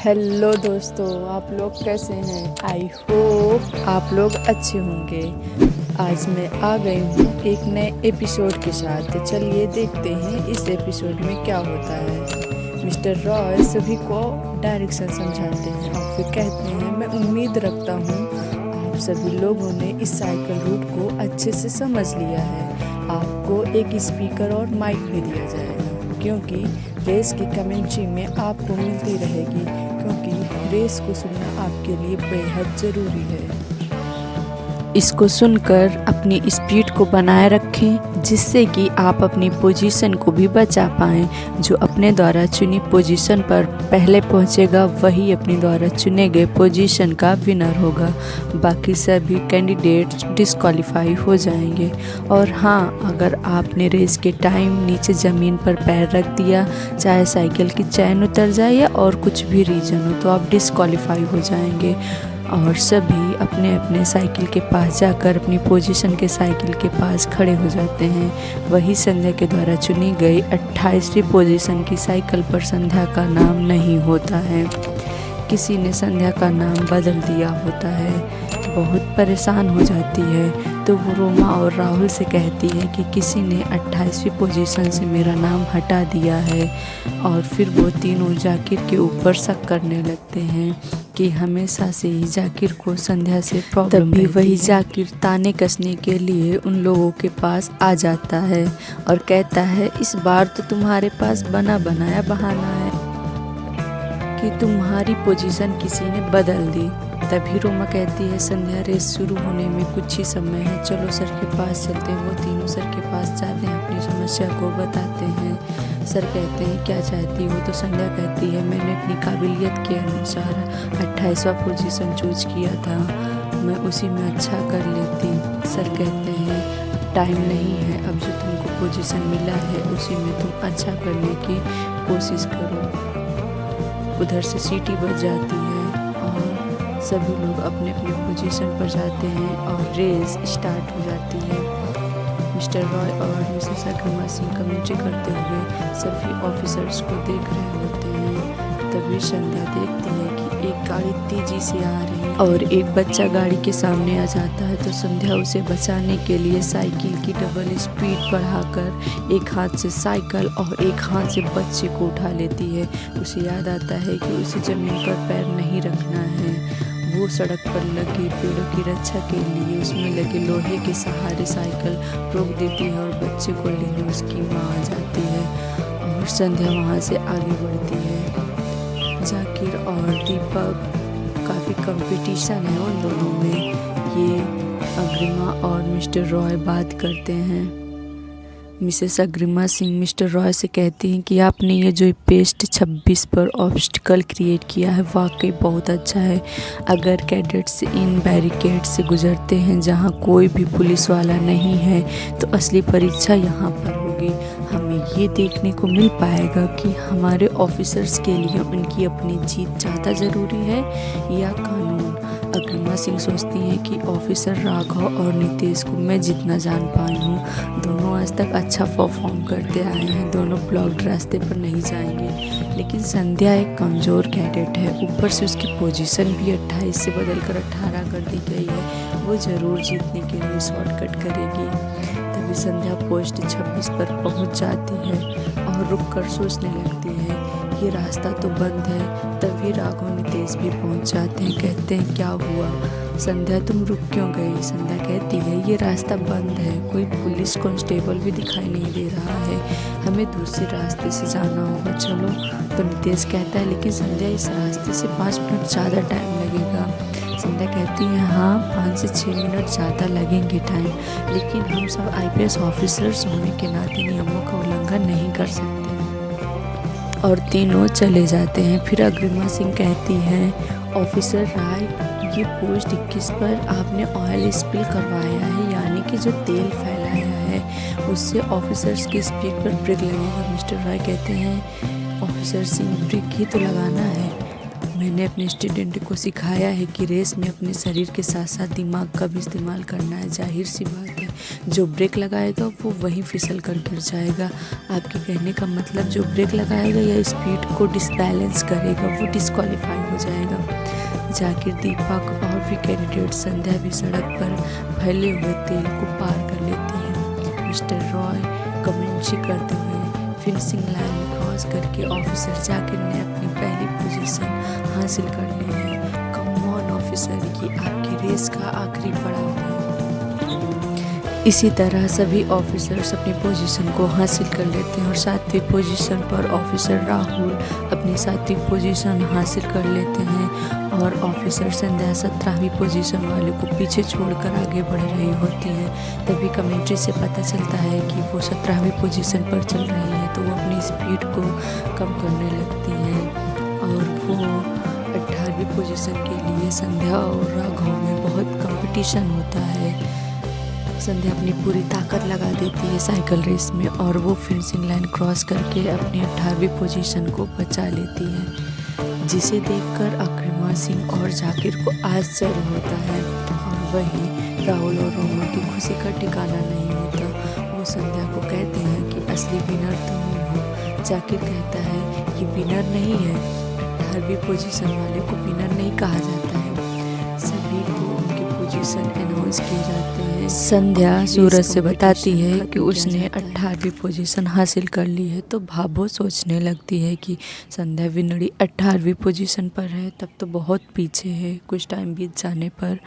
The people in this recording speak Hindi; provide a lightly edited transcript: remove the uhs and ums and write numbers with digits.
हेलो दोस्तों, आप लोग कैसे हैं? आई होप आप लोग अच्छे होंगे। आज मैं आ गई हूँ एक नए एपिसोड के साथ। तो चलिए देखते हैं इस एपिसोड में क्या होता है। मिस्टर रॉय सभी को डायरेक्शन समझाते हैं और फिर कहते हैं, मैं उम्मीद रखता हूँ आप सभी लोगों ने इस साइकिल रूट को अच्छे से समझ लिया है। आपको एक स्पीकर और माइक भी दिया जाएगा, क्योंकि रेस की कमेंट्री में आपको मिलती रहेगी, क्योंकि रेस को सुनना आपके लिए बेहद ज़रूरी है। इसको सुनकर अपनी स्पीड को बनाए रखें, जिससे कि आप अपनी पोजीशन को भी बचा पाएँ। जो अपने द्वारा चुनी पोजीशन पर पहले पहुंचेगा वही अपने द्वारा चुने गए पोजीशन का विनर होगा। बाकी सभी कैंडिडेट्स डिस्क्वालीफाई हो जाएंगे। और हाँ, अगर आपने रेस के टाइम नीचे ज़मीन पर पैर रख दिया, चाहे साइकिल की चैन उतर जाए या और कुछ भी रीज़न हो, तो आप डिस्क्वालीफाई हो जाएंगे। और सभी अपने अपने साइकिल के पास जाकर अपनी पोजीशन के साइकिल के पास खड़े हो जाते हैं। वही संध्या के द्वारा चुनी गई 28वीं पोजीशन की साइकिल पर संध्या का नाम नहीं होता है। किसी ने संध्या का नाम बदल दिया होता है। बहुत परेशान हो जाती है, तो वो रोमा और राहुल से कहती है कि किसी ने 28वीं पोजीशन से मेरा नाम हटा दिया है। और फिर वो तीनों जाकिर के ऊपर शक करने लगते हैं कि हमेशा से ही जाकिर को संध्या से प्रॉब्लम है। वही जाकिर ताने कसने के लिए उन लोगों के पास आ जाता है और कहता है, इस बार तो तुम्हारे पास बना बनाया बहाना है कि तुम्हारी पोजीशन किसी ने बदल दी। तभी रोमा कहती है, संध्या रेस शुरू होने में कुछ ही समय है, चलो सर के पास चलते हैं। वो तीनों सर के पास जाते हैं, अपनी समस्या को बताते हैं। सर कहते हैं, क्या चाहती हो? तो संध्या कहती है, मैंने अपनी काबिलियत के अनुसार 28वां पोजीशन चूज किया था, मैं उसी में अच्छा कर लेती। सर कहते हैं, अब टाइम नहीं है, अब जो तुमको पोजीशन मिला है उसी में तुम अच्छा करने की कोशिश करो। उधर से सीटी बज जाती है और सभी लोग अपने अपने पोजीशन पर जाते हैं और रेस स्टार्ट हो जाती है। मिस्टर रॉय और मिसेस अग्रमा सिंह कमेंट्री करते हुए सभी ऑफिसर्स को देख रहे होते हैं। तभी संध्या देखती है कि एक गाड़ी तेजी से आ रही है और एक बच्चा गाड़ी के सामने आ जाता है। तो संध्या उसे बचाने के लिए साइकिल की डबल स्पीड बढ़ाकर एक हाथ से साइकिल और एक हाथ से बच्चे को उठा लेती है। उसे याद आता है कि उसे ज़मीन पर पैर नहीं रखना है। वो सड़क पर लगे पेड़ों की रक्षा के लिए उसमें लगे लोहे के सहारे साइकिल रोक देती है और बच्चे को लेने उसकी माँ आ जाती है और संध्या वहाँ से आगे बढ़ती है। जाकिर और दीपक, काफ़ी कंपटीशन है उन दोनों में। ये अग्रिमा और मिस्टर रॉय बात करते हैं। मिसेस अग्रिमा सिंह मिस्टर रॉय से कहती हैं कि आपने ये जो पेस्ट 26 पर ऑब्स्टिकल क्रिएट किया है वाकई बहुत अच्छा है। अगर कैडेट्स इन बैरिकेड से गुजरते हैं जहाँ कोई भी पुलिस वाला नहीं है, तो असली परीक्षा यहाँ पर होगी। हमें ये देखने को मिल पाएगा कि हमारे ऑफिसर्स के लिए उनकी अपनी जीत ज़्यादा ज़रूरी है या कानून। अग्रिमा सिंह सोचती हैं कि ऑफिसर राघव और नितेश को मैं जितना जान पाई हूँ, दोनों आज तक अच्छा परफॉर्म करते आए हैं। दोनों ब्लॉक्ड रास्ते पर नहीं जाएंगे। लेकिन संध्या एक कमज़ोर कैडेट है, ऊपर से उसकी पोजीशन भी 28 से बदलकर 18 कर दी गई है। वो ज़रूर जीतने के लिए शॉर्टकट करेगी। तभी संध्या पोस्ट 26 पर पहुँच जाती है और रुक कर सोचने लगती है, ये रास्ता तो बंद है। तभी राघव नितेश भी पहुंच जाते हैं। कहते हैं, क्या हुआ संध्या, तुम रुक क्यों गई? संध्या कहती है, ये रास्ता बंद है, कोई पुलिस कांस्टेबल भी दिखाई नहीं दे रहा है, हमें दूसरे रास्ते से जाना होगा, चलो। तो नितेश कहता है, लेकिन संध्या इस रास्ते से 5 मिनट ज़्यादा टाइम लगेगा। संध्या कहती है, हाँ 5 से 6 मिनट ज़्यादा लगेंगे टाइम, लेकिन हम सब IPS ऑफिसर्स होने के नाते नियमों का उल्लंघन नहीं कर सकते। और तीनों चले जाते हैं। फिर अग्रिमा सिंह कहती हैं, ऑफिसर राय, ये पोस्ट 21 पर आपने ऑयल स्पिल करवाया है, यानी कि जो तेल फैलाया है उससे ऑफिसर्स की स्पीड पर ब्रेक लगेगा। मिस्टर राय कहते हैं, ऑफिसर सिंह ब्रेक ही तो लगाना है। मैंने अपने स्टूडेंट को सिखाया है कि रेस में अपने शरीर के साथ साथ दिमाग का भी इस्तेमाल करना है। जाहिर सी बात है, जो ब्रेक लगाएगा वो वहीं फिसल कर गिर जाएगा। आपके कहने का मतलब जो ब्रेक लगाएगा या स्पीड को डिसबैलेंस करेगा वो डिस्क्वालीफाई हो जाएगा। जाकिर, दीपक और भी कैंडिडेट संध्या भी सड़क पर फैले हुए तेल को पार कर लेती है। मिस्टर रॉय कमेंट्री करते हुए फिनिशिंग लाइन क्रॉस करके ऑफिसर जाकिर ने अपनी पहली पोजीशन हासिल कर ली है। कम ऑन ऑफिसर, ये आपकी रेस का आखिरी पड़ाव है। इसी तरह सभी ऑफिसर्स अपनी पोजीशन को हासिल कर लेते हैं और 7वीं पोजीशन पर ऑफिसर राहुल अपनी 7वीं पोजीशन हासिल कर लेते हैं और ऑफिसर संध्या 17वीं पोजीशन वाले को पीछे छोड़कर आगे बढ़ रही होती है। तभी कमेंट्री से पता चलता है कि वो 17वीं पोजीशन पर चल रही है, तो वो अपनी स्पीड को कम करने लगती हैं और वो 18वीं पोजीशन के लिए संध्या और राघव में बहुत कंपटीशन होता है। संध्या अपनी पूरी ताकत लगा देती है साइकिल रेस में और वो फिनिशिंग लाइन क्रॉस करके अपनी 18वीं पोजीशन को बचा लेती है, जिसे देखकर अक्रमा सिंह और जाकिर को आश्चर्य होता है। और वहीं राहुल और रोमा की खुशी का ठिकाना नहीं होता। वो संध्या को कहते हैं कि असली विनर तुम ही हो। जाकिर कहता है कि विनर नहीं है, 18वीं पोजीशन वाले को विनर नहीं कहा जाता है। सभी को उनके पोजीशन अनाउंस किए जाते हैं। संध्या सूरज से बताती है कि उसने 18वीं पोजीशन हासिल कर ली है, तो भाभो सोचने लगती है कि संध्या विनरी 18वीं पोजीशन पर है, तब तो बहुत पीछे है। कुछ टाइम बीत जाने पर